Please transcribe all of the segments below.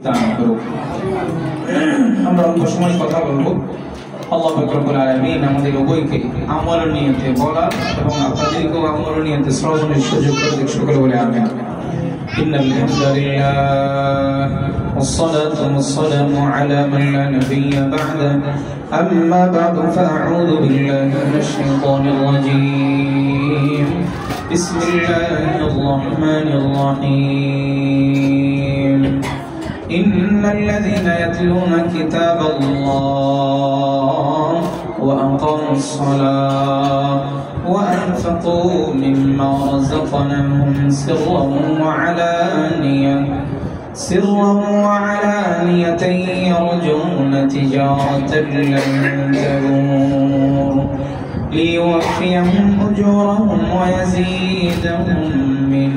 দান করুক। আমরা অল্প সময় কথা বলবো। আল্লাহ পাক রব্বুল আলামিন আমাদের উভয়কে আমল নিয়তে বলা এবং আপনাদেরকেও আমল নিয়তে শ্রবণের সুযোগ করে দিক। সকলে বলে আমিন। ইন্নাল হামদুলিল্লাহ ওয়াসসালাতু ওয়াসসালামু আলা মান লা নাবিয়্যা বা'দা আম্মা বা'দু ফাআউযু বিল্লাহি মিনাশ শাইতানির রাজীম। বিসমিল্লাহির রাহমানির রাহিম। ইন্নাল লাযীনা ইয়াতলুনা কিতাবাল্লাহ ওয়া আকামুস সালাহ وأنفقوا مما رزقناهم سرا وعلانية يرجون تجارة لن تبور ليوفيهم أجورهم ويزيدهم من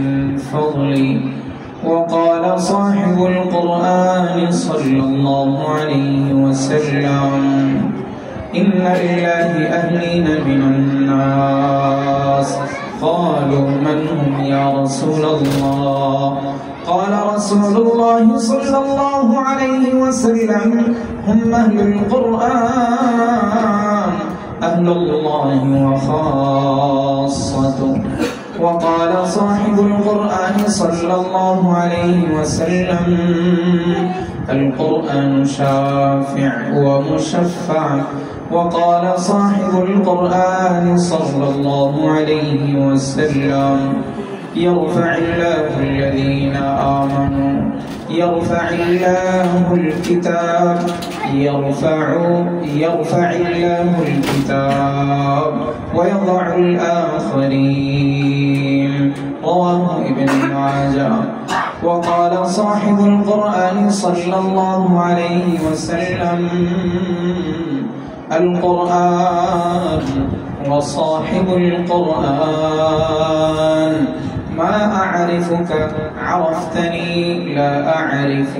فضله. وقال صاحب القرآن صلى الله عليه وسلم إن لله أهلين من الناس. قالوا من هم يا رسول الله؟ قال رسول الله صلى الله عليه وسلم هم أهل القرآن أهل الله وخاصته. وقال صاحب القرآن صلى الله عليه وسلم القرآن شافع ومشفع. وقال صاحب القرآن صلى الله عليه وسلم يرفع الله الذين آمنوا يرفع الله الكتاب يرفع الله الكتاب ويضع الآخرين. رواه ابن ماجه. وقال صاحب القرآن صلى الله عليه وسلم القرآن وصاحب القرآن ما أعرفك عرفتني لا أعرف.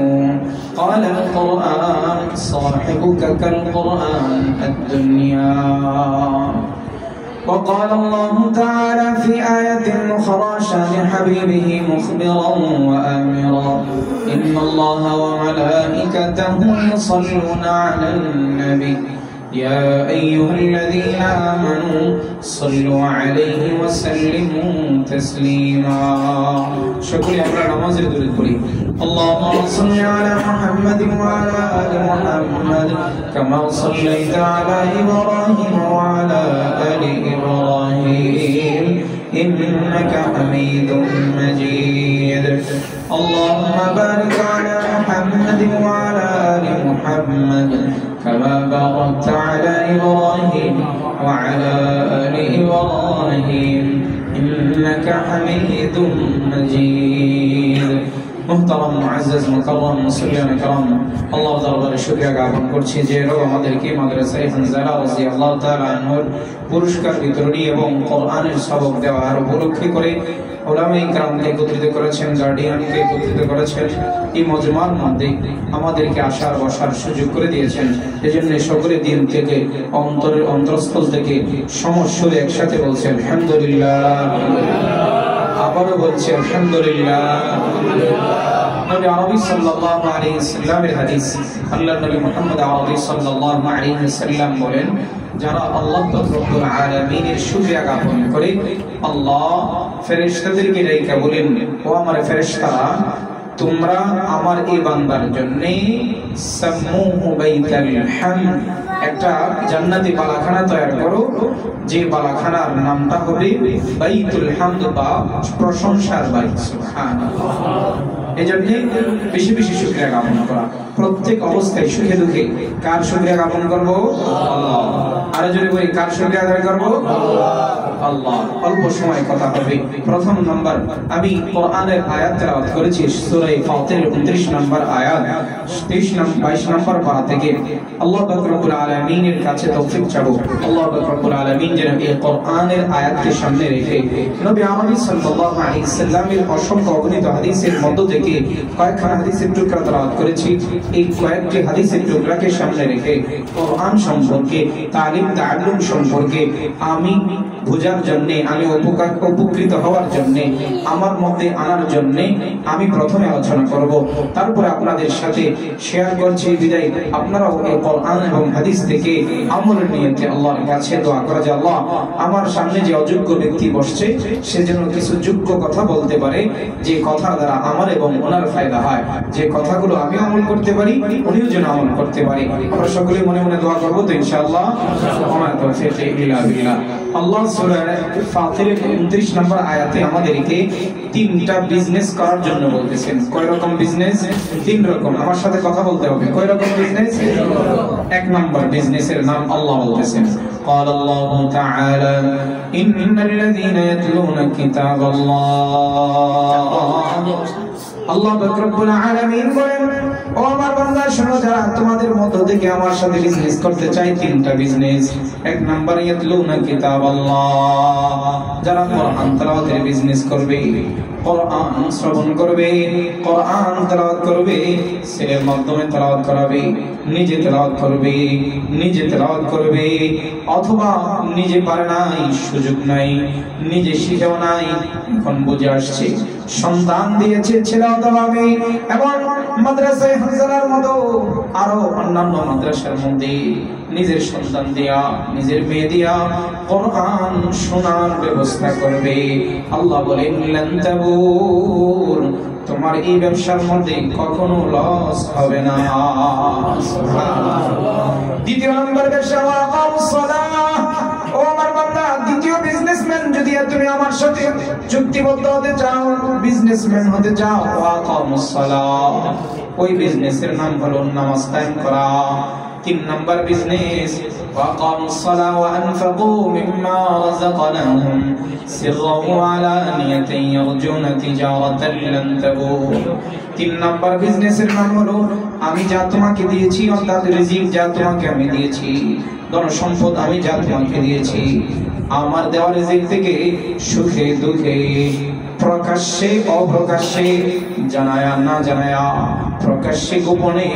قال القرآن صاحبك كالقرآن الدنيا. وقال الله تعالى في آية أخرى شان حبيبه مخبرا وآمرا إن الله وملائكته يصلون على النبي يا أيها الذين آمنوا صلوا عليه وسلموا تسليما. شكرا على نماز الدرود. اللهم صل على محمد وعلى آل محمد كما صليت على إبراهيم وعلى آل إبراهيم إنك حميد مجيد. اللهم بارك على محمد وعلى آل محمد كما باركت على إبراهيم وعلى آل إبراهيم إنك حميد مجيد. محترم معزز مكرم মুসলিয়ান کرام, আল্লাহ দরবারে শুকরিয়া জ্ঞাপন করছি যে রব আমাদেরকে মাদ্রাসায়ে হানজালা রাদিয়াল্লাহু তাআলা আনহুর পুরস্কার বিতরণী এবং কোরআনের সবক দেওয়ার উপলক্ষে করে উলামায়ে কেরামকে একত্রিত করেছেন, গার্ডিয়ানকে একত্রিত করেছেন। এই মজমার মধ্যে আমাদেরকে আসার বসার সুযোগ করে দিয়েছেন। এজন্য সকলে দিন থেকে অন্তরের অন্তরস্থল থেকে সমস্বরে একসাথে বলছেন আলহামদুলিল্লাহ। আবারও বলছি আলহামদুলিল্লাহ। নবী আরবি সাল্লাল্লাহু আলাইহি ওয়াসাল্লামের হাদিস, আল্লাহর নবী মুহাম্মদ আরবি সাল্লাল্লাহু আলাইহি ওয়াসাল্লাম বলেন, যারা আল্লাহ রব্বুল আলামিনের শুকরিয়া জ্ঞাপন করে, আল্লাহ ফেরেশতাদেরকে ডেকে বলেন, ও আমার ফেরেশতারা, তোমরা আমার এই বান্দার জন্য সাম্মুহু বাইতাল হামদ, একটা জান্নাতি বালাখানা তৈরি করো, যে বালাখানার নামটা হবে বাইতুল হামদ বা প্রশংসার বাড়ি। সুবহানাল্লাহ। এজন্য বেশি বেশি শুকরিয়া জ্ঞাপন করা, প্রত্যেক অবস্থায় সুখে দুঃখে কার শুকরিয়া জ্ঞাপন করব? আল্লাহ। আরো জোরে বলি, কার শুকরিয়া আদায় করব? আল্লাহ। অল্প সময় কথা হবে। প্রথম নাম্বার, আমি কোরআনের আয়াত তেলাওয়াত করেছি সূরা ফাতিরের 29 নম্বর আয়াত, 22 নম্বর পারা থেকে। আল্লাহ পাক রব্বুল আলামিনের কাছে তৌফিক চাবো, আল্লাহ পাক রব্বুল আলামিন যেন এই কোরআনের আয়াতকে সামনে রেখে নবী আরবি সাল্লাল্লাহু আলাইহি ওয়াসাল্লামের অসংখ্য অগণিত হাদিসের মধ্য থেকে থেকে কয়েকখানা হাদিসের টুকরা তেলাওয়াত করেছি। এই কয়েকটি হাদিসের টুকরাকে সামনে রেখে কোরআন সম্পর্কে, তালিম তাআল্লুম সম্পর্কে আমি বোঝার জন্য, আমি উপকৃত হওয়ার জন্য, আমার মধ্যে আনার জন্য আমি প্রথমে আলোচনা করব, তারপরে আপনাদের সাথে শেয়ার করছি। বিদায় আপনারাও এই কোরআন এবং হাদিস থেকে আমলের নিয়তে আল্লাহর কাছে দোয়া করা যে আল্লাহ আমার সামনে যে অযোগ্য ব্যক্তি বসছে সে যেন কিছু যোগ্য কথা বলতে পারে, যে কথা দ্বারা আমার এবং ওনার ফায়দা হয়, যে কথাগুলো আমি আমল করতে পারি উনিও যেন আমল করতে পারি। আমরা সকলে মনে মনে দোয়া করবো তো ইনশাআল্লাহ। ওয়া তাওফীক ইল্লা বিল্লাহ। আল্লাহ সূরা ফাতিরের 29 নম্বর আয়াতে আমাদেরকে তিনটা বিজনেস করার জন্য বলতেছেন। কয় রকম বিজনেস? তিন রকম। আমার সাথে কথা বলতে হবে। কয় রকম বিজনেস? এক নম্বর বিজনেসের নাম আল্লাহ বলতেছেন। قال الله تعالى إن الذين يتلون كتاب الله আল্লাহ রব্বুল আলামিন বলেন, ও আমার বান্দা শোনো, যারা তোমাদের মধ্য থেকে আমার সাথে বিজনেস করতে চায়, তিনটা বিজনেস। এক নাম্বার ইয়াতলুনা কিতাবাল্লাহ, যারা কোরআন তেলাওয়াতের বিজনেস করবে, কোরআন শ্রবণ করবে, কোরআন তেলাওয়াত করবে, ছেলের মাধ্যমে তেলাওয়াত করাবে, নিজে তেলাওয়াত করবে, নিজে তেলাওয়াত করবে, অথবা নিজে পারে নাই, সুযোগ নাই, নিজে শিখেও নাই, এখন বুঝে আসছে, সন্তান দিয়েছে ছেলে অথবা মেয়ে, এবং মাদ্রাসায় হাফেজার মতো আরো অন্যান্য মাদ্রাসার মধ্যে নিজের সন্তান দিয়া, নিজের মেয়ে দিয়া কোরআন শোনার ব্যবস্থা করবে। আল্লাহ বলেন লান তাবুর, তোমার এই ব্যবসার মধ্যে কখনো লস হবে না। দ্বিতীয় নম্বর ব্যবসা ওয়াকামুস সালাহ। ও আমার বান্দা, দ্বিতীয় বিজনেসম্যান যদি তুমি আমার সাথে চুক্তিবদ্ধ হতে চাও, বিজনেসম্যান হতে চাও, ওয়াকামুস সালাহ, ওই বিজনেসের নাম হলো নামাজ কায়েম করা। তিন নম্বর বিজনেস ওয়াকামুস সালাহ ওয়া আনফাকু মিম্মা রাযাকনাহুম সিররান ওয়া আলানিয়াতান ইয়ারজুনা তিজারাতান লান তাবুর। তিন নম্বর বিজনেসের নাম হলো আমি যা তোমাকে দিয়েছি, অর্থাৎ রিজিক যা তোমাকে আমি দিয়েছি, ধন সম্পদ আমি যা তোমাকে দিয়েছি, আমার দেওয়া রিজিক থেকে সুখে দুঃখে, প্রকাশ্যে অপ্রকাশ্যে, জানায়া না জানায়া, প্রকাশ্যে গোপনে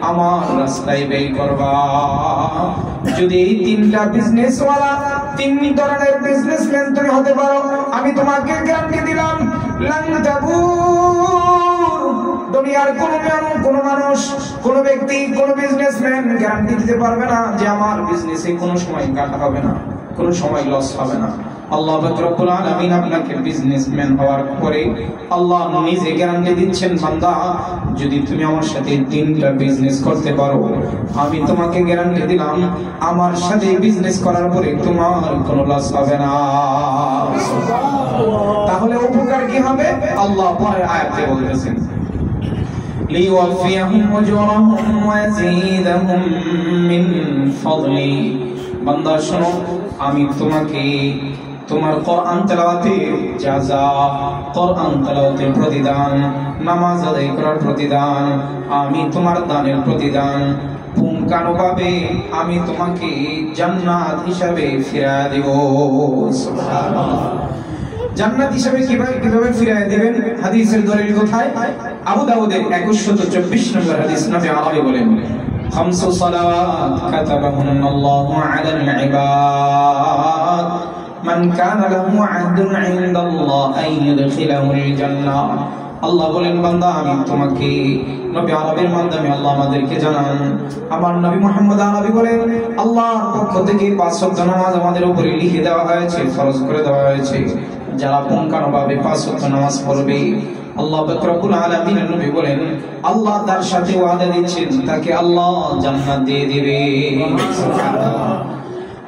আমার রাস্তায় ব্যয় করবা। যদি এই তিনটা বিজনেস ওয়ালা, তিন ধরনের বিজনেসম্যান তুমি হতে পারো, আমি তোমাকে গ্যারান্টি দিলাম লান তাবুর। দুনিয়ার কোন মানুষ, কোন ব্যক্তি, কোন বিজনেসম্যান গ্যারান্টি দিতে পারবে না যে আমার বিজনেসে কোনো সময় কাটা হবে না, কোনো সময় লস হবে না। আল্লাহ রব্বুল আলামিন আপনাকে বিজনেসম্যান হওয়ার পরে আল্লাহ নিজে গ্যারান্টি দিচ্ছেন, বান্দা যদি তুমি আমার সাথে তিনটা বিজনেস করতে পারো, আমি তোমাকে গ্যারান্টি দিলাম আমার সাথে বিজনেস করার পরে তোমার কোনো লস হবে না। তাহলে উপকার কি হবে? আল্লাহ পরের আয়াতে বলতেছেন লিওয়াফিয়াহুম উজুরাহুম ওয়া ইয়াজিদাহুম মিন ফাদলি। বান্দা শোনো, আমি তোমাকে তোমার কোরআন তেলাওয়াতের জাযা, কোরআন তেলাওয়াতের প্রতিদান, নামাজ আদায় করার প্রতিদান, আমি তোমার দানের প্রতিদান পুঙ্খানুভাবে আমি তোমাকে জান্নাত হিসাবে ফিরিয়ে দেব। সুবহানাল্লাহ। জান্নাত হিসাবে কিভাবে ফিরিয়ে দিবেন? হাদিসের দলিল কোথায়? আবু দাউদের 2124 নম্বর হাদিস। নবী আরবি বলেন, খামসু সালাওয়াত কাতাবাহুন্নাল্লাহু আলাল ইবাদ মান কানা লাহু আহদুন ইনদাল্লাহ আন ইউদখিলাহুল জান্নাহ। আল্লাহ বলেন, বান্দা আমি তোমাকে, নবী আরবির মাধ্যমে আল্লাহ আমাদেরকে জানান, আমার নবী মুহাম্মদ আরবি বলেন, আল্লাহর পক্ষ থেকে 5 ওয়াক্ত নামাজ আমাদের উপরে লিখে দেওয়া হয়েছে, ফরজ করে দেওয়া হয়েছে। যারা পুঙ্খানুভাবে 5 ওয়াক্ত নামাজ পড়বে, আল্লাহ রব্বুল আলামিন নবী বলেন, আল্লাহ তার সাথে ওয়াদা দিচ্ছেন তাকে আল্লাহ জান্নাত দিয়ে দিবে। সুবহানাল্লাহ।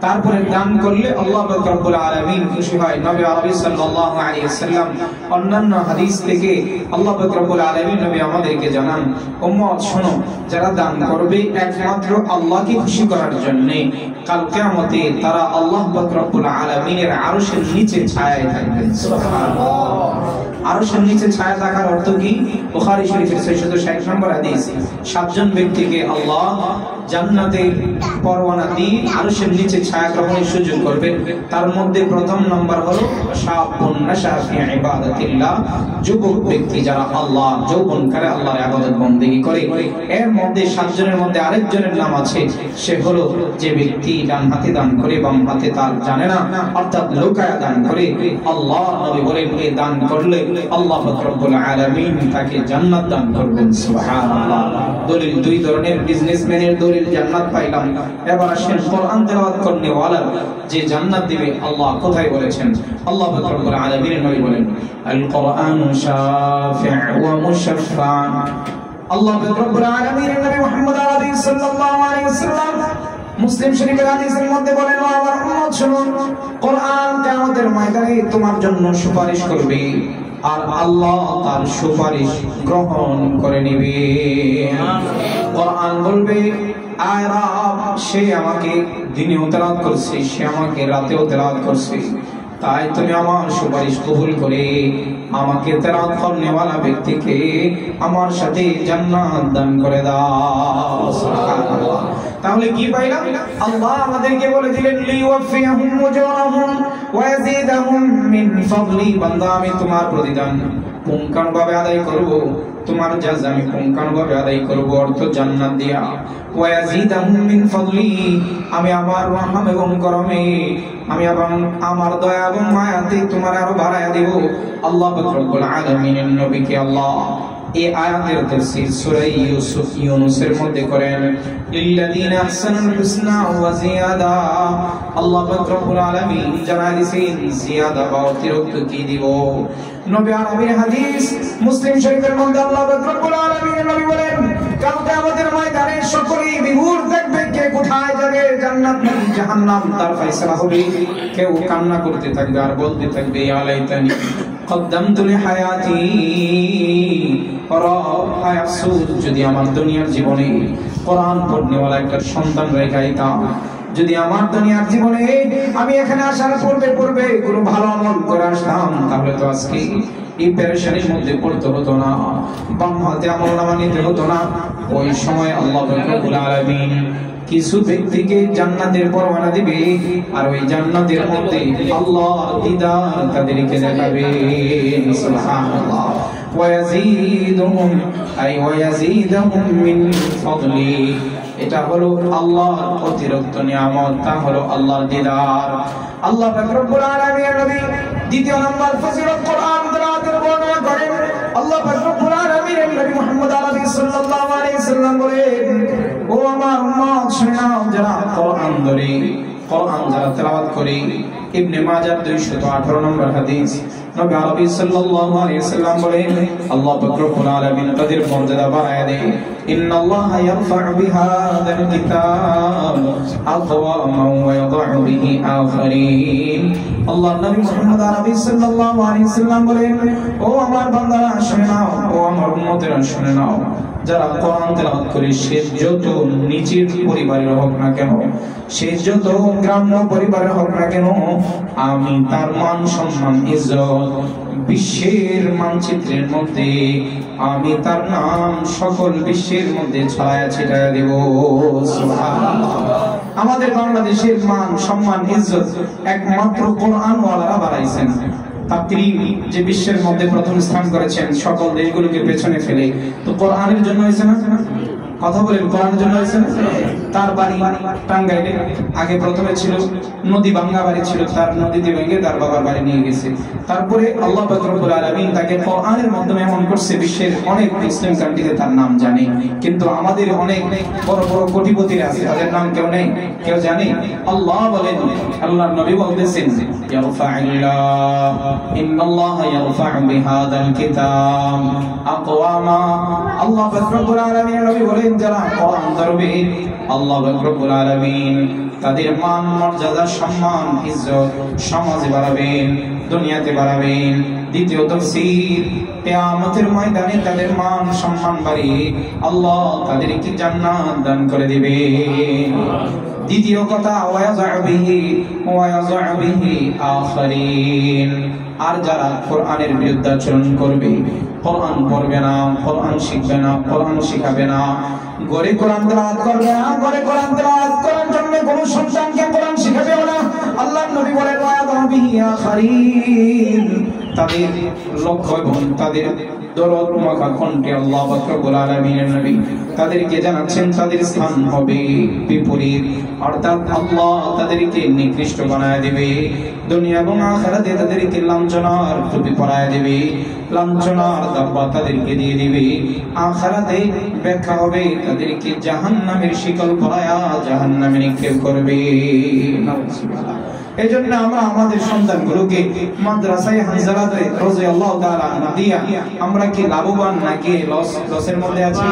তারপরে দান করলে আল্লাহ রব্বুল আলামিন খুশি হয়। নবী আরবি সাল্লাল্লাহু আলাইহি ওয়াসাল্লাম অন্যান্য হাদিস থেকে আল্লাহ রব্বুল আলামিন নবী আমাদেরকে জানান, উম্মত শোনো, যারা দান করবে একমাত্র আল্লাহকে খুশি করার জন্য, কাল কিয়ামতে তারা আল্লাহ রব্বুল আলামিনের আরশের নিচে ছায়ায় থাকবেন। সুবহানাল্লাহ। আরশের নিচে ছায়া থাকার অর্থ কি? বুখারী শরীফের 660 নম্বর হাদিস, 7 জন ব্যক্তিকে আল্লাহ জান্নাতের পরওয়ানা দিয়ে আরশের নিচে ছায়া গ্রহণের সুযোগ করবে। তার মধ্যে প্রথম নাম্বার হলো শাবুন নাশা ফি ইবাদাতিল্লাহ, যুবক ব্যক্তি যারা আল্লাহ যৌবনকালে আল্লাহর ইবাদত বندگی করে। এর মধ্যে 7 জনের মধ্যে আরেকজনের নাম আছে, সে হলো যে ব্যক্তি ডান হাতে দান করে বাম হাতে তার জানে না, অর্থাৎ লুকায়া দান করে। আল্লাহ নবী বলেন এই দান করলে আল্লাহ রব্বুল আলামিন তাকে জান্নাত দান করবেন। সুবহানাল্লাহ। দলিল, দুই ধরনের বিজনেসম্যানের দলিল জান্নাত পাইলাম। এবার আসেন কোরআন তেলাওয়াত করনে ওয়ালা যে জান্নাত দিবে আল্লাহ কোথায় বলেছেন? আল্লাহ রব্বুল আলামিন নবী বলেন আল কোরআনু শাফি' ওয়া মুশাফফা। আল্লাহ রব্বুল আলামিন নবী মুহাম্মদ আরবি সাল্লাল্লাহু আলাইহি ওয়াসাল্লাম মুসলিম শরীফের হাদিসের মধ্যে বলেন, ও আমার উম্মত শুনুন, কোরআন কিয়ামতের ময়দানে তোমার জন্য সুপারিশ করবে আর আল্লাহ তার সুপারিশ গ্রহণ করে নেবে। কোরআন বলবে, আয় রব, সে আমাকে দিনেও তেলাওয়াত করছে, সে আমাকে রাতেও তেলাওয়াত করছে, তাই তুমি আমার সুপারিশ কবুল করে আমাকে তেলাওয়াত করনেওয়ালা ব্যক্তিকে আমার সাথে জান্নাত দান করে দাও। সুবহানাল্লাহ। তাহলে কি পাইলাম? আল্লাহ আমাদেরকে বলে দিলেন লিওয়াফিয়াহুম উজুরাহুম ওয়া ইয়াজিদাহুম মিন ফাদলি। বান্দা, আমি তোমার প্রতিদান পুঙ্খানুভাবে আদায় করব, তোমার জাযা আমি পুঙ্খানুভাবে আদায় করব, অর্থ জান্নাত দিয়া। ওয়া ইয়াজিদাহুম মিন ফাদলি, আমি আমার রহম এবং করমে, আমি আমার দয়া এবং মায়াতে তোমার আরো বাড়ায়া দেব। আল্লাহ রব্বুল আলামিনের নবীকে আল্লাহ এই আয়াতের তাফসীর সূরা ইউনূসের মধ্যে করেন, লিল্লাযীনা আহসানুল হুসনা ওয়া জিয়াদা। আল্লাহ রব্বুল আলামিন জানায় দিয়েছেন জিয়াদা বা অতিরিক্ত কি দিব। নবী আরবির হাদিস মুসলিম শরীফের মধ্যে আল্লাহ রব্বুল আলামিন নবী বলেন, কাল কিয়ামতের ময়দানে সকলেই বিভোর দেখবে কে কোথায় যাবে, জান্নাত নাকি জাহান্নাম, তার ফয়সালা হবে। কেউ কান্না করতে থাকবে আর বলতে থাকবে, ইয়া লাইতানি কদ্দামতু লিহায়াতি, যদি আমার দুনিয়ার জীবনে কোরআন পড়নেওয়ালা একটা সন্তান রেখাইতাম, যদি আমার দুনিয়ার জীবনে আমি এখানে আসার পূর্বে কোনো ভালো আমল করে আসতাম, তাহলে তো আজকে এই পেরেশানির মধ্যে পড়তে হতো না, বাম হাতে আমলনামা নিতে হতো না। ওই সময় আল্লাহ রব্বুল আলামিন কিছু ব্যক্তিকে জান্নাতের পরওয়ানা দিবে, আর ওই জান্নাতের মধ্যে আল্লাহ দিদার তাদেরকে দেখাবে। সুবহানাল্লাহ। ওয়ায়াজিদুহুম ওয়ায়াজিদুহুম মিন ফাদলি, এটা হলো আল্লাহর অতিরিক্ত নিয়ামত, তা হলো আল্লাহর দিদার। আল্লাহ রব্বুল আলামিনের নবী দ্বিতীয় নম্বর ফজিলত কোরআন তেলাওয়াতের বর্ণনা করেন। আল্লাহ রব্বুল আলামিনের নবী মুহাম্মদ আরবি সাল্লাল্লাহু আলাইহি ওয়াসাল্লাম বলেন, ও আমার উম্মত শুনে নাও, যারা কোরআন ধরে কোরআন যারা তেলাওয়াত করে। ইবনে মাজাহ 218 নম্বর হাদিস, নবী আরবি সাল্লাল্লাহু আলাইহি ওয়াসাল্লাম বলেন, আল্লাহ রব্বুল আলামিন তাদের মর্যাদা বাড়ায় দেয়। ইন্নাল্লাহা ইয়ারফা'ু বিহাযাল কিতাব আকওয়ামান ওয়া ইয়াদউ বিহি আখারিন। আল্লাহ নবী মুহাম্মদ আরবি সাল্লাল্লাহু আলাইহি ওয়াসাল্লাম বলেন, ও আমার বান্দারা শুনে নাও, ও আমার উম্মতেরা শুনে নাও, যারা কোরআন তেলাওয়াত করে সে যত নিচের পরিবারের হোক না কেন, সে যত গ্রাম্য পরিবারের হোক না কেন, আমি তার মান সম্মান ইজ্জত বিশ্বের মানচিত্রের মধ্যে আমি তার নাম সকল বিশ্বের মধ্যে ছড়ায়া ছিটায়া দেব। সুবহানাল্লাহ। আমাদের বাংলাদেশের মান সম্মান ইজ্জত একমাত্র কোরআনওয়ালারা বাড়াইছেন। তাকরীম যে বিশ্বের মধ্যে প্রথম স্থান করেছেন সকল দেশগুলোকে পেছনে ফেলে, তো কোরআনের জন্য হয়েছে না? কথা বলেন, কোরআনের জন্য হয়েছে না? তার বাড়ি টাঙ্গাইলে, আগে প্রথমে ছিল নদী ভাঙ্গা বাড়ি ছিল, তার নদীতে ভেঙে তার বাবার বাড়ি নিয়ে গেছে। তারপরে আল্লাহ পাক রব্বুল আলামিন তাকে কোরআনের মাধ্যমে এমন করছে বিশ্বের অনেক মুসলিম কান্ট্রিতে তার নাম জানে, কিন্তু আমাদের অনেক বড় বড় কোটিপতিরা আছে, তাদের নাম কেউ নেই, কেউ জানে? আল্লাহ বলেন, আল্লাহর নবী বলতেছেন, ইন্নাল্লাহা ইয়ারফা'ু বিহাযাল কিতাব আকওয়ামা। আল্লাহ পাক রব্বুল আলামিন নবী বলেন, যারা কোরআন ধরবে আল্লাহ রব্বুল আলামিন তাদের মান মর্যাদা সম্মান ইজ্জত সমাজে বাড়াবেন, দুনিয়াতে বাড়াবেন। দ্বিতীয় তাফসীর, কিয়ামতের ময়দানে তাদের মান সম্মান বাড়িয়ে আল্লাহ তাদেরকে জান্নাত দান করে দিবেন। দ্বিতীয় কথা, ওয়ায়াযউ বিহি আখারিন, আর যারা কোরআনের বিরুদ্ধাচরণ করবে কোরআন পড়বে না, কোরআন শিখবে না, কোরআন শিখাবে না, ঘরে কোরআন তেলাওয়াত করবে না, ঘরে কোরআন তেলাওয়াত করার জন্য কোন সন্তানকে কোরআন শিখাবেও না। আল্লাহর নবী বলেন ওয়ায়াদাবিহি আখারিন, তাদের লক্ষ্য এবং তাদের দরদ মাখা কণ্ঠে আল্লাহ পাক রব্বুল আলামিনের নবী তাদেরকে জানাচ্ছেন তাদের স্থান হবে বিপরীত, অর্থাৎ আল্লাহ তাদেরকে নিকৃষ্ট বানায় দেবে, দুনিয়া এবং আখিরাতে তাদেরকে লাঞ্ছনার টুপি পরায় দেবে, লাঞ্ছনার দাব্বা তাদেরকে দিয়ে দিবে, আখিরাতে ব্যাখ্যা হবে তাদেরকে জাহান্নামের শিকল পরায়া জাহান্নামে নিক্ষেপ করবে। এই জন্য আমরা আমাদের সন্তানগুলোকে মাদ্রাসায় হানজালাতে রাদিয়াল্লাহু তাআলা আনহা দিয়া আমরা কি লাভবান নাকি লসের মধ্যে আছি?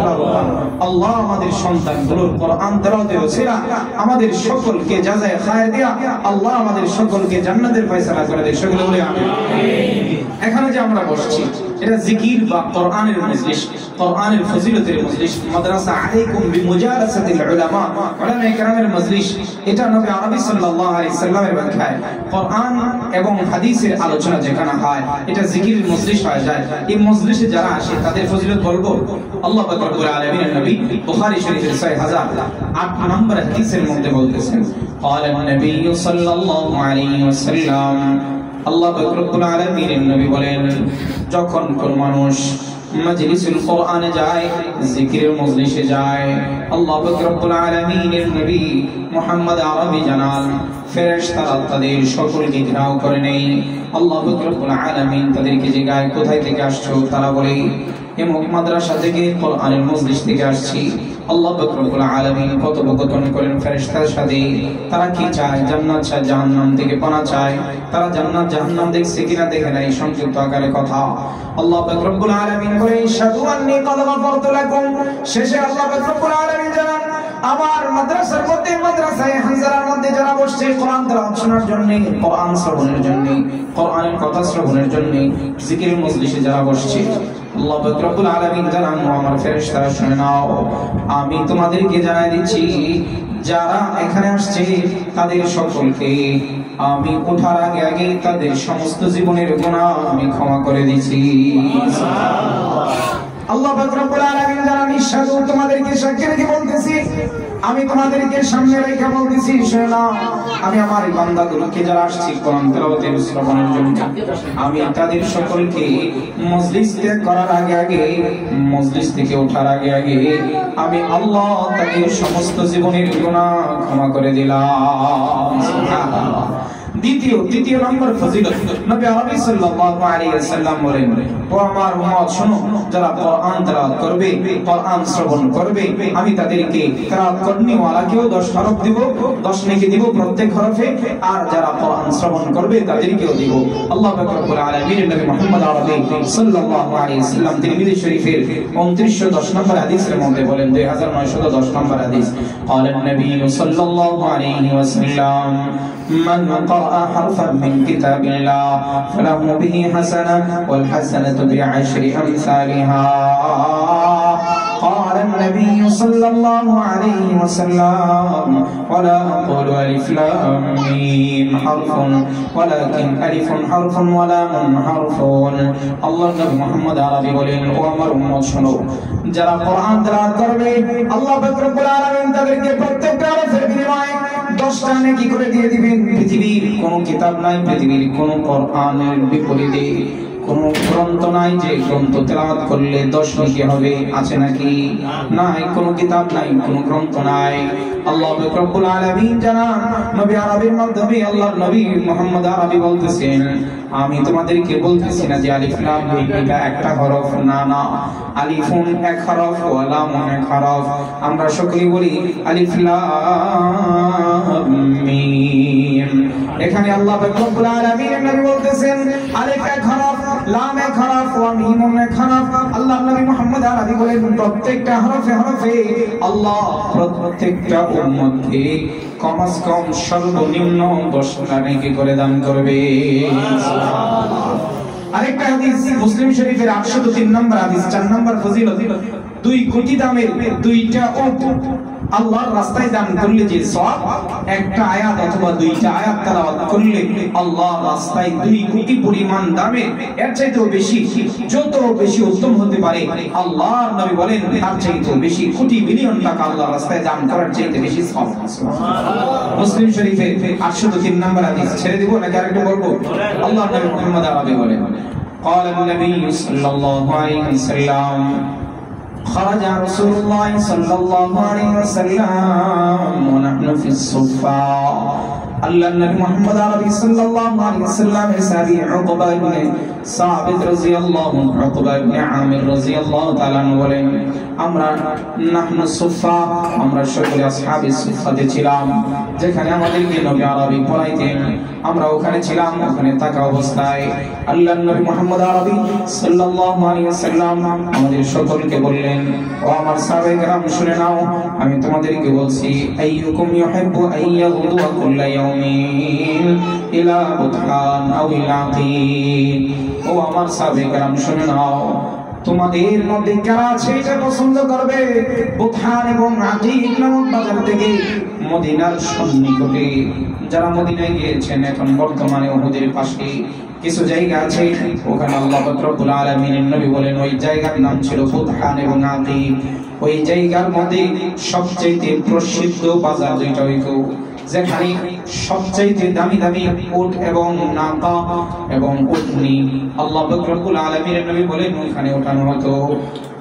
লাভবান। আল্লাহ আমাদের সন্তানগুলোর কোরআন তেলাওয়াতের ওসিলা আমাদের সকলকে জাযায়ে খায়র দিয়া আল্লাহ আমাদের সকলকে জান্নাতের ফয়সালা করে দেয়। সকলে বলি আমিন। এখানে যে আমরা বসছি এটা জিকির বা কোরআনের মজলিস, কোরআনের ফজিলতের মজলিস, মাদ্রাসা আলাইকুম বিমুজালাসাতিল উলামা, উলামায়ে কেরামের মজলিস। এটা নবী আরবি সাল্লাল্লাহু আলাইহি সাল্লামের ব্যাখ্যায় কোরআন এবং হাদিসের আলোচনা যেখানে হয় এটা জিকিরের মজলিস হয়ে যায়। এই মজলিসে যারা আসে তাদের ফজিলত বলবো। আল্লাহ পাক রব্বুল আলামিনের নবী বুখারী শরীফের 6008 নম্বর হাদিসের মধ্যে বলতেছেন ক্বালা নবী সাল্লাল্লাহু আলাইহি ওয়াসাল্লাম, আল্লাহ পাক রব্বুল আলামিনের নবী বলেন যখন কোন মানুষ মাজলিসুল কোরআনে যায়, জিকিরের মজলিসে যায়, আল্লাহ পাক রব্বুল আলামিনের নবী মুহাম্মদ আরবি জানান ফেরেশতারা তাদের সকলকে ঘেরাও করে নেই। আল্লাহ পাক রব্বুল আলামিন তাদেরকে জিজ্ঞাসা কোথায় থেকে আসছো, তারা বলে এমক মাদ্রাসা থেকে কোরআনের মজলিস থেকে আসছি। আল্লাহ পাক রব্বুল আলামিন কথোপকথন করেন ফেরেশতার সাথে, তারা কি চায়? জান্নাত চায়, জাহান্নাম থেকে পানা চায়। তারা জান্নাত জাহান্নাম দেখছে কিনা দেখে নাই, সংক্ষিপ্ত আকারে কথা। আল্লাহ পাক রব্বুল আলামিন বলেন শাদু আন্নী ক্বাদ গফারতু লাকুম, শেষে আল্লাহ পাক রব্বুল আলামিন জানান আমার মাদ্রাসার মধ্যে, মাদ্রাসায়ে হানজালার মধ্যে যারা বসছে কোরআন তেলাওয়াত শোনার জন্য, কোরআন শ্রবণের জন্য, কোরআনের কথা শ্রবণের জন্য, জিকিরের মজলিসে যারা বসছে, আল্লাহ পাক রব্বুল আলামিন জানান আমার ফেরেশতারা শুনে নাও, আমি তোমাদেরকে জানাই দিচ্ছি যারা এখানে আসছে তাদের সকলকে আমি ওঠার আগে আগে তাদের সমস্ত জীবনের গুনাহ আমি ক্ষমা করে দিয়েছি। আল্লাহ পাক রব্বুল আলামিন জানান ইশহাদু, তোমাদেরকে সাক্ষী রেখে বলতেছি, আমি তোমাদেরকে সামনে রেখে বলতেছি শুনে নাও, আমি আমার এই বান্দাগুলোকে যারা আসছে কোরআন তেলাওয়াতের শ্রবণের জন্য, আমি তাদের সকলকে মজলিস ত্যাগ করার আগে আগে, মজলিস থেকে ওঠার আগে আগে আমি আল্লাহ তাদের সমস্ত জীবনের গুনাহ ক্ষমা করে দিলাম। সুবহানাল্লাহ। দ্বিতীয় নম্বর ফজিলত, নবী আরবি সাল্লাল্লাহু আলাইহি ওয়াসাল্লাম বলেন ও আমার উম্মত শোনো, যারা কোরআন তেলাওয়াত করবে, কোরআন শ্রবণ করবে, আমি তাদেরকে তেলাওয়াত করনেওয়ালাকেও 10 হরফ দিব, 10 নেকি দিব প্রত্যেক হরফে, আর যারা কোরআন শ্রবণ করবে তাদেরকেও দিব। আল্লাহ পাক রব্বুল আলামিন নবী মুহাম্মদ আরবি সাল্লাল্লাহু আলাইহি ওয়াসাল্লাম তিরমিজি শরীফের 2910 নম্বর হাদিসের মধ্যে বলেন, 2910 নম্বর হাদিস, قال النبي صلى الله عليه وسلم من قرأ حرفا من كتاب الله فله به حسنة والحسنة بعشر أمثالها. قال النبي صلى الله عليه وسلم ولا أقول ألف لام ميم حرف ولكن ألف حرف ولام حرف. الله نبي محمد عربي বলেন ও আমার উম্মত শোনো, যারা কোরআন তেলাওয়াত করবে আল্লাহ পাক রব্বুল আলামিন তাদেরকে প্রত্যেকটা হরফের বিনিময়ে 10টা নেকি করে দিয়ে দিবেন। পৃথিবীর কোনো কিতাব নাই, পৃথিবীর কোনো কোরআনের বিপরীতে কোন গ্রন্থ নাই যে গ্রন্থ তেলাওয়াত করলে 10 নেকি হবে, আছে নাকি? নাই, কোন কিতাব নাই, কোন গ্রন্থ নাই। আল্লাহ রব্বুল আলামিন জানান নবী আরবির মাধ্যমে আল্লাহর নবী মুহাম্মদ আরবি বলতেছেন, আমি তোমাদেরকে বলতেছি না যে আলিফ লাম মিম এটা একটা হরফ, না না, আলিফুন এক হরফ ওয়া লামুন এক হরফ। আমরা সকলেই বলি আলিফ লাম মিম। এখানে আল্লাহ রব্বুল আলামিন নবী বলতেছেন আলিফ এক হরফ, লাম এক হরফ ওয়া মিম এক হরফ। আল্লাহর নবী মুহাম্মদ আরবি বলেন প্রত্যেকটা হরফে হরফে আল্লাহ প্রত্যেকটা উম্মতকে কমাস কম সর্বনিম্ন 10টা নেকি করে দান করবে। সুবহানাল্লাহ। আরেকটা হাদিস মুসলিম শরীফের 803 নম্বর হাদিস, 4 নম্বর ফজিলত, 2 কোটি দামের 2টা উট আল্লাহর রাস্তায় দান করলে যে সওয়াব, একটা আয়াত অথবা 2টা আয়াত তেলাওয়াত করলে আল্লাহর রাস্তায় 2 কোটি পরিমাণ দামে এর চাইতেও বেশি, যত বেশি উত্তম হতে পারে আল্লাহর নবী বলেন তার চাইতেও বেশি, কোটি বিলিয়ন টাকা আল্লাহর রাস্তায় দান করার চাইতে বেশি সওয়াব। সুবহানাল্লাহ। মুসলিম শরীফে 803 নম্বর হাদিস। ছেড়ে দিব নাকি আরেকটু বলবো? আল্লাহর নবী মুহাম্মদ আরবি বলেন, قال النبي صلى الله عليه وسلم خرج رسول الله صلى الله عليه وسلم ونحن في الصفا। আল্লাহ নবী মুহাম্মদ আরবি সাল্লাল্লাহু আলাইহি ওয়াসাল্লামের সাহাবী উকবা ইবনে সাবিত রাদিয়াল্লাহু উকবা ইবনে আমির রাদিয়াল্লাহু তাআলা বলেন, আমরা নাহনু সুফা, আমরা সকলে আসহাবে সুফাতে ছিলাম, যেখানে আমাদেরকে নবী আরবি পড়াইতেন, আমরা ওখানে ছিলাম। ওখানে থাকা অবস্থায় আল্লাহ নবী মুহাম্মদ আরবি সাল্লাল্লাহু আলাইহি ওয়াসাল্লাম আমাদের সকলকে বললেন, ও আমার সাহাবায়ে কেরাম শুনে নাও, আমি তোমাদেরকে বলছি, আইয়ুকুম ইউহিব্বু আইয়াগুদু কুল্লা ইয়াউমিন ইলা বুতহান আও ইলা আকিক। ও আমার সাহাবায়ে কেরাম শুনে নাও, তোমাদের মধ্যে কারা আছে এটা পছন্দ করবে বুতহান এবং আকিক নামক বাজার থেকে মদিনার সন্নিকটে, যারা মদিনায় গিয়েছেন এখন বর্তমানে উহুদের পাশে কিছু জায়গা আছে, ওখানে আল্লাহ পাক রব্বুল আলামিনের নবী বলেন ওই জায়গার নাম ছিল বুতহান এবং আকিক। ওই জায়গার মধ্যে সবচেয়ে প্রসিদ্ধ বাজার দুইটা হইতো, যেখানে সবচেয়ে দামি দামি উট এবং নাকা এবং উটনি আল্লাহ পাক রব্বুল আলামিনের নবী বলেন ওখানে ওঠানো হতো।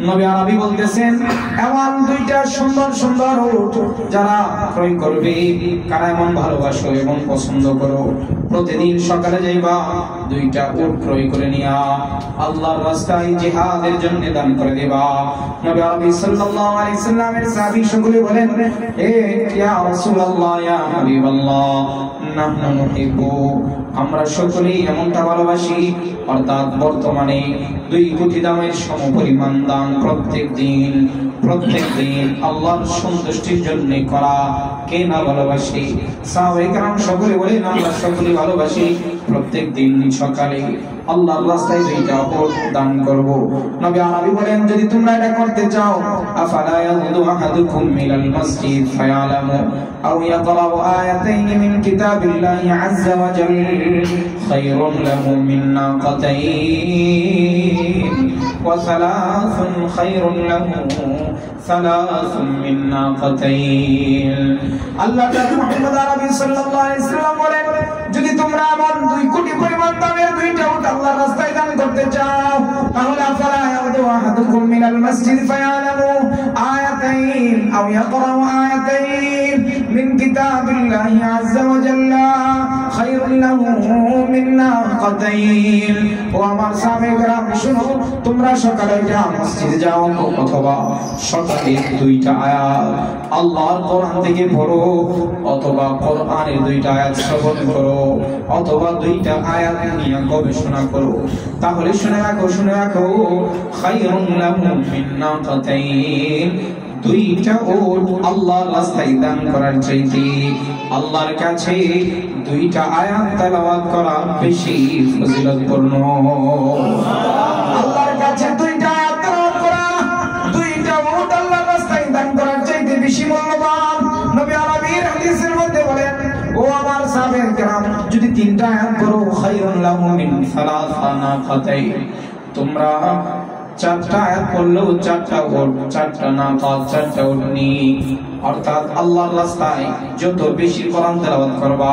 নবী আরবি বলতেছেন, এমন 2টা সুন্দর সুন্দর উট যারা ক্রয় করবে, কারা এমন ভালোবাসো এবং পছন্দ করো, প্রতিদিন সকালে যাইবা 2টা উট ক্রয় করে নিয়া আল্লাহর রাস্তায় জিহাদের জন্য দান করে দিবা। নবী আরবি সাল্লাল্লাহু আলাইহি সাল্লামের সাহাবী সকলে বলেন, এ ইয়া রাসূলুল্লাহ ইয়া হাবিবাল্লাহ নাহনু নুহিব্বু, আমরা সকলেই এমনটা ভালোবাসি, অর্থাৎ বর্তমানে 2 কোটি দামের সমপরিমাণ দান প্রত্যেক দিন আল্লাহর সন্তুষ্টির জন্য করা কে না ভালোবাসি? সাহাবায়ে কেরাম সকলে বলেন, আমরা সকলে ভালোবাসি প্রত্যেক দিন সকালে আল্লাহর রাস্তায় 2টা উট দান করব। নবী আরবি বলেন, যদি তোমরা এটা করতে চাও, আফালা ইয়াগুদু আহাদুকুম মিনাল মাসজিদ ফায়ালামু আও ইয়াকরাউ আয়াতাইন মিন কিতাবিল্লাহি আযজা ওয়া জাল্লা খায়রুন লাহু মিন নাকাতাইন ওয়া সালাসুন খায়রুন লাহু সালাসুন মিন নাকাতাইন। আল্লাহ তাআলা মুহাম্মদ আরবি সাল্লাল্লাহু আলাইহি ওয়াসাল্লাম বলেন, যদি তোমরা আমার 2 কোটি পরিমাণ দামের 2টা উট আল্লাহর রাস্তায় দান করতে চাও, তাহলে আফালা ইয়াউদু আহাদুকুম মিনাল মাসজিদ ফায়ালামু আয়াতাইন আও ইয়াকরাউ আয়াতাইন মিন কিতাবিল্লাহি আযজা ওয়া জাল্লা খায়রুন লাহু মিন নাকাতাইন। ও আমার সাহাবায়ে কেরাম শুনো, তোমরা সকালে মসজিদে যাও অথবা সকালে 2টা আয়াত আল্লাহর কোরআন থেকে পড়ো, অথবা কোরআনের 2টা আয়াত শ্রবণ করো, অথবা 2টা আয়াত নিয়ে গবেষণা করো, তাহলে শুনে রাখো খায়রুন লাহু মিন নাকাতাইন, 2টা উট আল্লাহর রাস্তায় দান করার চাইতে আল্লাহর কাছে 2টা আয়াত তেলাওয়াত করা বেশি ফজিলতপূর্ণ। আল্লাহর কাছে 2টা আয়াত তেলাওয়াত করা, 2টা উট আল্লাহর রাস্তায় দান করার চাইতে বেশি মূল্যবান। নবী আরবির হাদিসের মধ্যে বলেন, ও আমার সাহাবায়ে কেরাম, যদি 3টা আয়াত করো, খায়রুন লাহু মিন সালাসা নাকাতাইন, তোমরা 4টা আয়াত পড়লেও 4টা উট, 4টা নাকা, 4টা উটনি, অর্থাৎ আল্লাহর রাস্তায় যত বেশি কোরআন তেলাওয়াত করবা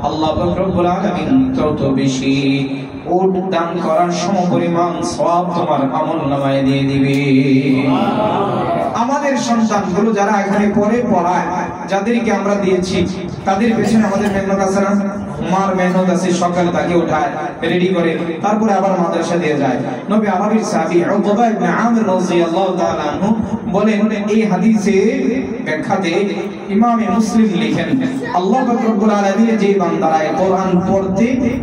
আল্লাহ পাক রব্বুল আলামিন তত বেশি উট দান করার সমপরিমাণ সওয়াব তোমার আমলনামায় দিয়ে দিবে। আমাদের সন্তানগুলো যারা এখানে পড়ায়, যাদেরকে আমরা দিয়েছি, তাদের পেছনে আমাদের মেহনত আছে না? মার মেহনত আছে, সকালে তাকে উঠায় রেডি করে তারপরে আবার মাদ্রাসা দিয়ে যায়। নবী আরবির সাহাবী উকবা ইবনে আমির রাদিয়াল্লাহু তাআলা আনহু বলেন, এই হাদিসে ব্যাখ্যাতে ইমামে মুসলিম লিখেন, আল্লাহ পাক রব্বুল আলামিন যে বান্দারায় কোরআন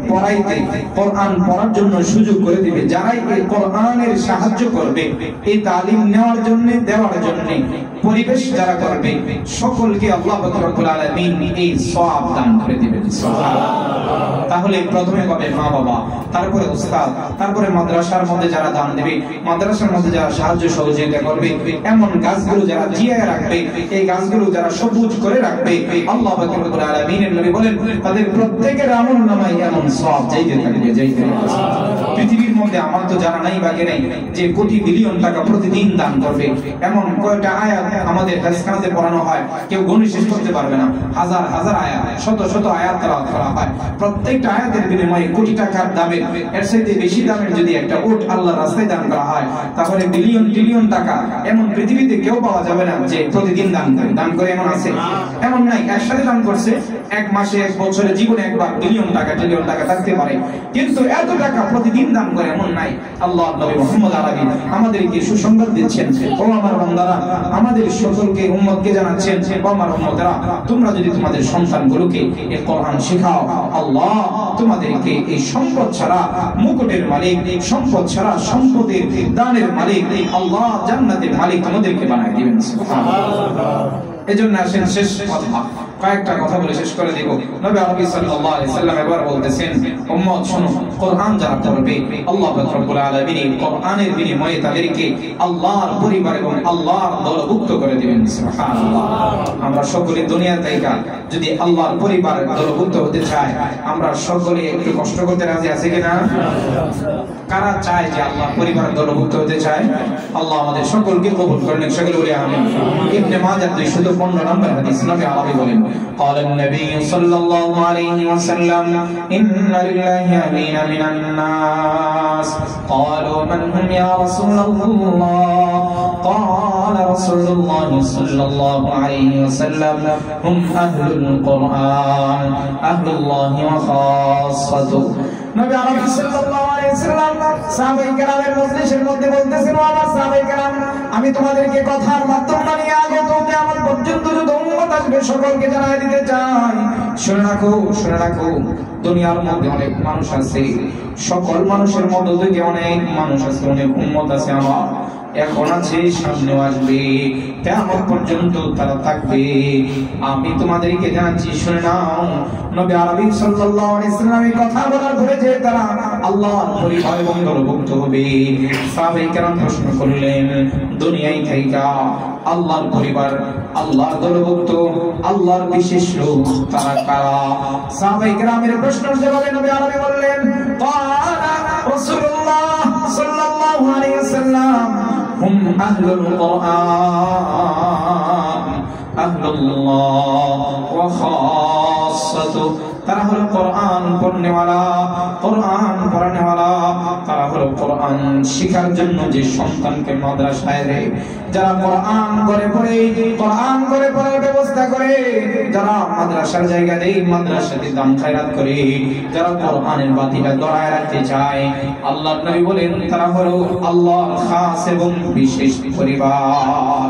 পড়াইতে কোরআন পড়ার জন্য সুযোগ করে দিবে, যারাই এই কোরআনের সাহায্য করবে, এই তালিম দেওয়ার জন্য পরিবেশ যারা করবে, সকলকে আল্লাহ পাক রব্বুল আলামিন এই সওয়াব দান করে দিবেন। সুবহানাল্লাহ। তাহলে প্রথমে পাবে মা বাবা, তারপরে উস্তাদ, তারপরে মাদ্রাসার মধ্যে যারা দান দেবে, মাদ্রাসার মধ্যে যারা সাহায্য সহযোগিতা করবে, এমন গাছগুলো যারা জিয়ায় রাখবে, এই গাছগুলো যারা সবুজ করে রাখবে, আল্লাহ পাক রব্বুল আলামিনের নবী বলেন তাদের প্রত্যেকের আমলনামায় এমন সওয়াব যাইতে থাকবে, যাইতে থাকবে। পৃথিবীর মধ্যে আমার তো জানা নাই বাকি নাই যে কোটি বিলিয়ন টাকা প্রতিদিন দান করবে, এমন কয়টা আয়াত আমাদের হাদিসখানাতে পড়ানো হয় কেউ গণে শেষ করতে পারবে না। হাজার হাজার আয়াত, শত শত আয়াত তেলাওয়াত করা হয়। প্রত্যেকটা আয়াতের বিনিময়ে কোটি টাকার দামে এর চাইতে বেশি দামের যদি একটা উট আল্লাহর রাস্তায় দান করা হয়, তাহলে বিলিয়ন ট্রিলিয়ন টাকা এমন পৃথিবীতে কেউ পাওয়া যাবে না যে প্রতিদিন দান করে। এমন আছে? এমন নাই। একসাথে দান করছে, এক মাসে এক বছরে জীবনে একবার বিলিয়ন টাকা ট্রিলিয়ন টাকা থাকতে পারে, কিন্তু এত টাকা প্রতিদিন দান করে এমন নাই। আল্লাহ নবী মুহাম্মদ আরবি আমাদেরকে সুসংবাদ দিচ্ছেন, ও আমার বান্দারা, আমাদের সকলকে উম্মতকে জানাচ্ছেন, ও আমার উম্মতেরা, তোমরা যদি তোমাদের সন্তানগুলোকে এই কোরআন শেখাও, আল্লাহ তোমাদেরকে এই সম্পদ ছাড়া মুকুটের মালিক, সম্পদ ছাড়া সম্পদের দানের মালিক, আল্লাহ জান্নাতের মালিক তোমাদেরকে বানায় দিবেন। সুবহানাল্লাহ। এজন্য আসেন শেষ কথা, কয়েকটা কথা বলে শেষ করে দিব। নবী আরবি সাল্লাল্লাহু আলাইহি সাল্লাম এবার বলতেছেন, উম্মত শোনো, কোরআন যারা পড়বে আল্লাহ পাক রব্বুল আলামিন কোরআনের বিনিময়ে তাদেরকে আল্লাহর পরিবার এবং আল্লাহর দলভুক্ত করে দিবেন। সুবহানাল্লাহ। আমরা সকলে দুনিয়ার থেকে যদি আল্লাহর পরিবার দলভুক্ত হতে চাই, আমরা সকলে একটু কষ্ট করতে রাজি আছি কিনা? কারা চায় যে আল্লাহর পরিবার দলভুক্ত হতে চায়? আল্লাহ আমাদের সকলকে কবুল করেন, সকলে বলি আমিন। ইবনে মাজাহ 215 নম্বর হাদিস, নবী আরবি বলেন, قال النبي صلى الله عليه وسلم إن لله أمين من الناس قالوا من هم يا رسول الله قال رسول الله صلى الله عليه وسلم هم أهل القرآن أهل الله وخاصته। নবী আরবি সাল্লাল্লাহু আলাইহি ওয়াসাল্লাম সাহাবায়ে কেরামের মজলিসের মধ্যে বলতেছেন, ও আমার সাহাবায়ে কেরাম, আমি তোমাদেরকে কথার মাধ্যম বানিয়ে আগে তো কিয়ামত পর্যন্ত যত উম্মত আসবে সকলকে জানাই দিতে চাই। শুনে রাখো, শুনে রাখো, দুনিয়ার মধ্যে অনেক মানুষ আছে, সকল মানুষের মধ্যে থেকে অনেক মানুষ আছে, অনেক উম্মত আছে আমার, এখন আছে, সামনেও আসবে, কিয়ামত পর্যন্ত তারা থাকবে। আমি তোমাদেরকে জানাচ্ছি, শুনে নাও। নবী আরবি সাল্লাল্লাহু আলাইহি ওয়াসাল্লাম এই কথা বলার পরে যে তারা আল্লাহর পরিবার এবং দলভুক্ত হবে, সাহাবায়ে কেরাম প্রশ্ন করলেন, দুনিয়ায় থাইকা আল্লাহর পরিবার, আল্লাহর দলভুক্ত, আল্লাহর বিশেষ লোক তারা কারা? সাহাবায়ে কেরামের প্রশ্নের জবাবে নবী আরবি বললেন, ক্বালা রাসূলুল্লাহ সাল্লাল্লাহু আলাইহি ওয়াসাল্লাম হুম আহলুল কুরআন আহলুল্লাহ ওয়া খাসাতু। তারা হলো কোরআন পড়নেওয়ালা, কোরআন পড়ানেওয়ালা, তারা হলো কোরআন শিখার জন্য যে সন্তানকে মাদ্রাসায় দেয়, যারা কোরআন করে পড়ে, কোরআন করে পড়ার ব্যবস্থা করে, যারা মাদ্রাসার জায়গা দেয়, মাদ্রাসাতে দান খায়রাত করে, যারা কোরআনের বাতিটা গড়ায় রাখতে চায়, আল্লাহর নবী বলেন তারা হলো আল্লাহর খাস এবং বিশেষ পরিবার।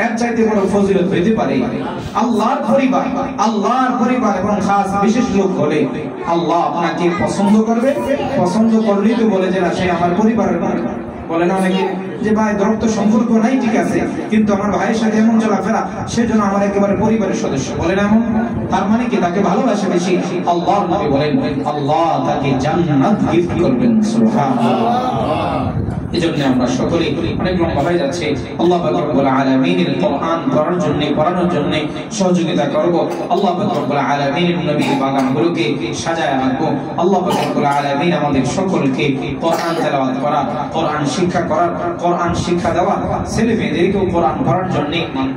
এর চাইতে বড় ফজিলত হইতে পারে? আল্লাহর পরিবার, আল্লাহর পরিবার এবং খাস বিশেষ লোক হলে আল্লাহ আপনাকে পছন্দ করবে। পছন্দ করলেই তো বলে যে না, সে আমার পরিবারের লোক। বলে না অনেকে যে ভাই রক্ত সম্পর্ক নাই, ঠিক আছে, কিন্তু আমার ভাইয়ের সাথে এমন চলাফেরা, সেজন্য আমার একেবারে পরিবারের সদস্য। বলে না এমন? তার মানে কি তাকে ভালোবাসে বেশি? আল্লাহ নবী বলেন আল্লাহ তাকে জান্নাত গিফট করবেন। সুবহানাল্লাহ। এজন্য আমরা সকলে অনেক লম্বা হয়ে যাচ্ছে, আল্লাহ পাক রব্বুল আলামিনের কোরআন পড়ার জন্য, পড়ানোর জন্য সহযোগিতা করব। আল্লাহ পাক রব্বুল আলামিনের নবীর বাগানগুলোকে সাজায় রাখবো। আল্লাহ পাক রব্বুল আলামিন আমাদের সকলকে কোরআন তেলাওয়াত করা, কোরআন শিক্ষা করার, কোরআন শিক্ষা দেওয়া, ছেলে মেয়েদেরকেও কোরআন পড়ার জন্য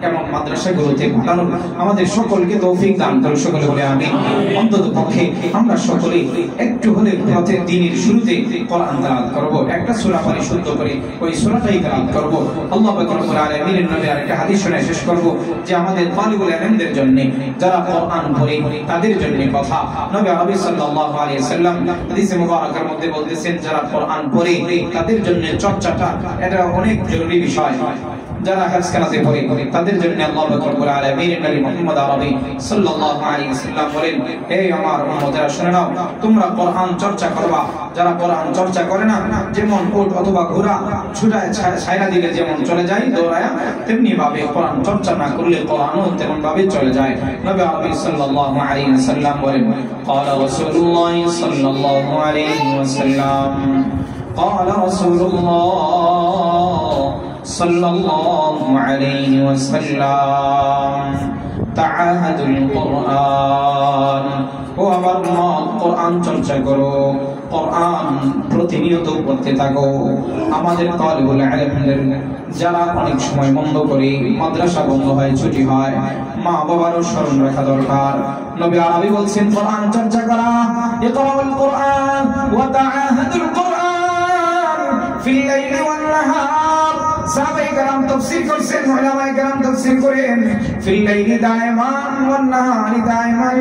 এমন মাদ্রাসাগুলোতে পাঠানো আমাদের সকলকে তৌফিক দান করুন। সকলে বলে আমিন। অন্তত পক্ষে আমরা সকলে একটু হলে প্রত্যেক দিনের শুরুতে কোরআন তেলাওয়াত করব, একটা সূরা পড়ে শুদ্ধ করে ওই সূরাটাই তেলাওয়াত করব। আল্লাহ পাক রব্বুল আলামিনের নবীর আরেকটা হাদিস শুনে শেষ করব যে আমাদের তালিবুল ইলমদের জন্য, যারা কোরআন পড়ে তাদের জন্য কথা। নবী আরবি সাল্লাল্লাহু আলাইহি ওয়াসাল্লাম হাদিসে মুবারাকার মধ্যে বলতেছেন, যারা কোরআন পড়ে তাদের জন্য চর্চাটা এটা অনেক জরুরি বিষয়। যারা হাজখানাতে পড়ে তাদের জন্য আল্লাহ পাক রব্বুল আলামিন নবী মুহাম্মদ আরবি সাল্লাল্লাহু আলাইহি ওয়াসাল্লাম বলেন, হে আমার উম্মতেরা শুনে নাও, তোমরা কোরআন চর্চা করবা। যারা কোরআন চর্চা করে না, যেমন উট অথবা ঘোড়া ছুটায় ছাইরা দিলে যেমন চলে যায় দৌড়ায়া, তেমনি ভাবে কোরআন চর্চা না করলে কোরআনও তেমন ভাবে চলে যায়। নবী আরবি সাল্লাল্লাহু আলাইহি ওয়াসাল্লাম বলেন, ক্বালা রাসূলুল্লাহ সাল্লাল্লাহু আলাইহি ওয়াসাল্লাম, ক্বালা রাসূলুল্লাহ সাল্লাল্লাহু আলাইহি ওয়াসাল্লাম, তাআহাদুল কুরআন, ও আমার উম্মত কোরআন চর্চা করো, কোরআন প্রতিনিয়ত পড়তে থাকো। আমাদের তালিবুল ইলমদের যারা অনেক সময় বন্ধ করে, মাদ্রাসা বন্ধ হয়, ছুটি হয়, মা বাবারও স্মরণ রাখা দরকার। নবী আরবি বলছেন কোরআন চর্চা করা, ইকরাউল কুরআন ওয়া তাআহাদুল কুরআন ফিল লাইলি ওয়ান নাহার। সাহাবায়ে কেরাম তাফসীর করেছেন, উলামায়ে কেরাম তাফসীর করেন, ফিল লাইলি দাইমান ওয়ান নাহারি দাইমান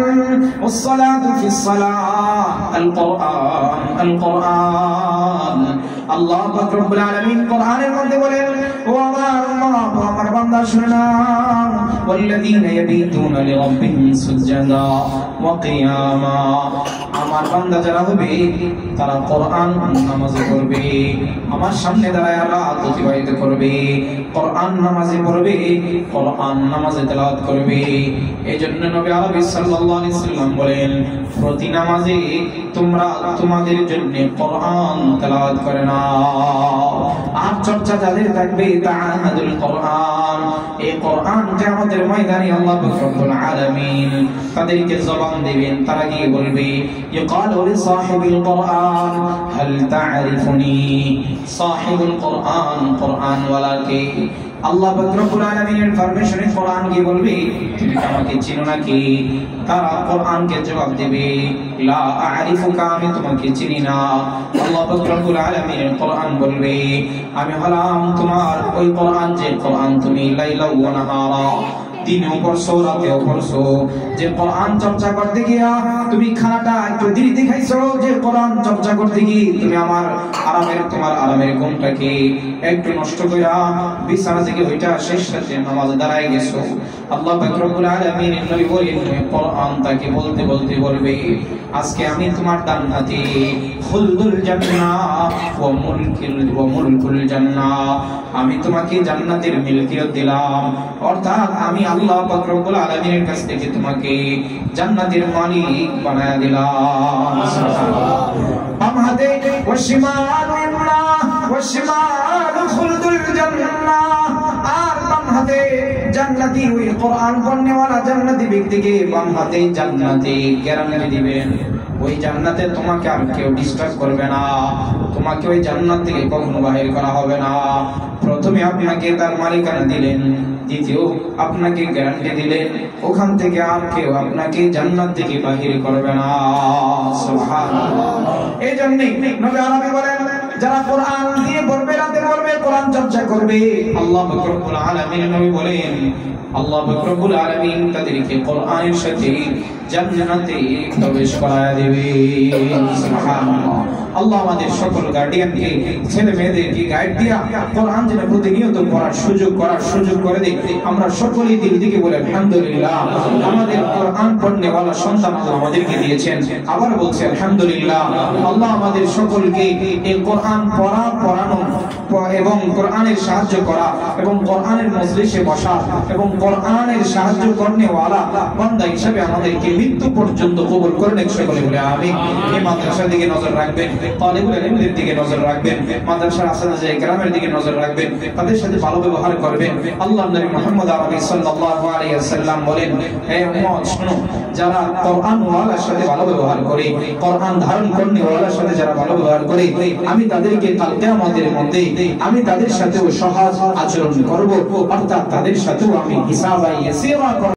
ওয়াস সালাতু ফিস সালাহ আল কুরআন আল কুরআন। আল্লাহ পাক রব্বুল আলামিন কোরআনের মধ্যে বলেন, ও আমার উম্মত, আমার বান্দা শুনে নাও, ওয়াল্লাযীনা ইয়াবিতুনা লিরাব্বিহিম সুজদা ওয়া কিয়ামা। আমার বান্দা যারা হবে তারা কোরআন নামাজে পড়বে, আমার সামনে দাঁড়ায় রাত অতিবাহিত করবে, কোরআন নামাজে পড়বে, কোরআন নামাজে তেলাওয়াত করবে। এইজন্য নবী আরবি সাল্লাল্লাহু আলাইহি সাল্লাম বলেন, প্রতি নামাজে তোমরা তোমাদের জন্য কোরআন তেলাওয়াত করে নাও। আর চর্চা যাদের থাকবে, তাআহাদুল কুরআন, এই কোরআন কিয়ামতের ময়দানে আল্লাহ রব্বুল আলামিন তাদেরকে জবান দিবেন, তারা গিয়ে বলবে, ইকালু লিসাহিবিল কুরআন হাল তা'রিফুনি। সাহিবুল কুরআন, কুরআন ওয়ালাকে আল্লাহ পাক রব্বুল আলামিনের পারমিশনে কোরআন কি বলবে, তুমি আমাকে চিনো নাকি? তারা কোরআনকে জবাব দেবে, লা আ'রিফুকা, আমি তোমাকে চিনি না। আল্লাহ পাক রব্বুল আলামিনের কোরআন বলবে, আমি হলাম তোমার ওই কোরআন, যে কোরআন তুমি লাইলা ওয়া নাহারা, দিনেও পড়ছো রাতেও পড়ছো, যে কোরআন চর্চা করতে গিয়া তুমি খানাটা একটু দেরিতে খাইছো, যে কোরআন চর্চা করতে গিয়ে তুমি আমার তোমার আরামের ঘুমটাকে একটু নষ্ট কইরা বিছানা থেকে ওইটা শেষ রাতে নামাজে দাঁড়ায় গেছো। আল্লাহ পাক রব্বুল আলামিন নবী বলেন, কোরআন তাকে বলতে বলতে বলবে, আজকে আমি তোমার ডান হাতে খুলদুল জান্নাহ ওয়া মুলকুল জান্নাহ, আমি তোমাকে জান্নাতের মিলকিয়ত দিলাম, অর্থাৎ আমি আল্লাহ পাক রব্বুল আলামিনের কাছ থেকে তোমাকে জান্নাতের মালিক বানায়া দিলাম। সুবহানাল্লাহ। বাম হাতে ওয়াশিমালু ইমনা ওয়াশিমালু খুলদুল জান্নাহ, আর বাম হাতে জান্নাতি ওই কোরআন পড়নেওয়ালা জান্নাতি ব্যক্তিকে বাম হাতে জান্নাতি গ্যারান্টি দিবেন, ওই জান্নাতে তোমাকে আর কেউ ডিস্টার্ব করবে না, তোমাকে ওই জান্নাত থেকে কখনো বাহির করা হবে না। প্রথমে আপনাকে তার মালিকানা দিলেন, দ্বিতীয় আপনাকে গ্যারান্টি দিলেন, ওখান থেকে আর কেউ আপনাকে জান্নাত থেকে বাহির করবে না। সুবহানাল্লাহ। এই জন্য নবী আরবি বলেন, যারা কোরআন দিয়ে পড়বে, রাতে পড়বে, কোরআন চর্চা করবে, আল্লাহ পাক রব্বুল আলামিন নবী বলেন, আল্লাহ পাক রব্বুল আলামিন তাদেরকে কোরআনের সাথে জান্নাতে প্রবেশ করায় দেবে। সুবহানাল্লাহ। আল্লাহ আমাদের সকল গার্ডিয়ানকে, ছেলে মেয়েদেরকে গাইড দিয়া কোরআন যেন প্রতিনিয়ত পড়ার সুযোগ করে দেয়। আমরা সকলেই দিল থেকে বলে আলহামদুলিল্লাহ, আমাদের কোরআন পড়নেওয়ালা সন্তান আল্লাহ আমাদেরকে দিয়েছেন। আবার বলছি আলহামদুলিল্লাহ, আল্লাহ আমাদের সকলকে এই কোরআন পড়ানো এবং কোরআনের সাহায্য করা এবং কোরআনের মজলিসে বসা এবং কোরআনের সাহায্য করনেওয়ালা বান্দা হিসেবে আমাদেরকে মৃত্যু পর্যন্ত কবুল করেন। সকলে বলে আমিন। এই মাদ্রাসার দিকে নজর রাখবেন, তালিবুল ইলমদের দিকে নজর রাখবেন, মাদ্রাসার আসাতিজা ইকরামের দিকে নজর রাখবেন, তাদের সাথে ভালো ব্যবহার করবেন। আল্লাহর নবী মুহাম্মদ আরবি সাল্লাল্লাহু আলাইহি ওয়াসাল্লাম বলেন, হে উম্মত শুনো, যারা কোরআন ওয়ালার সাথে ভালো ব্যবহার করে, কোরআন ধারণ করনেওয়ালার সাথে যারা ভালো ব্যবহার করে, আমি তাদেরকে কাল কিয়ামতের মধ্যে আমি তাদের সাথেও সহজ আচরণ করব, অর্থাৎ তাদের সাথেও আমি হিসাব ইয়াসিরা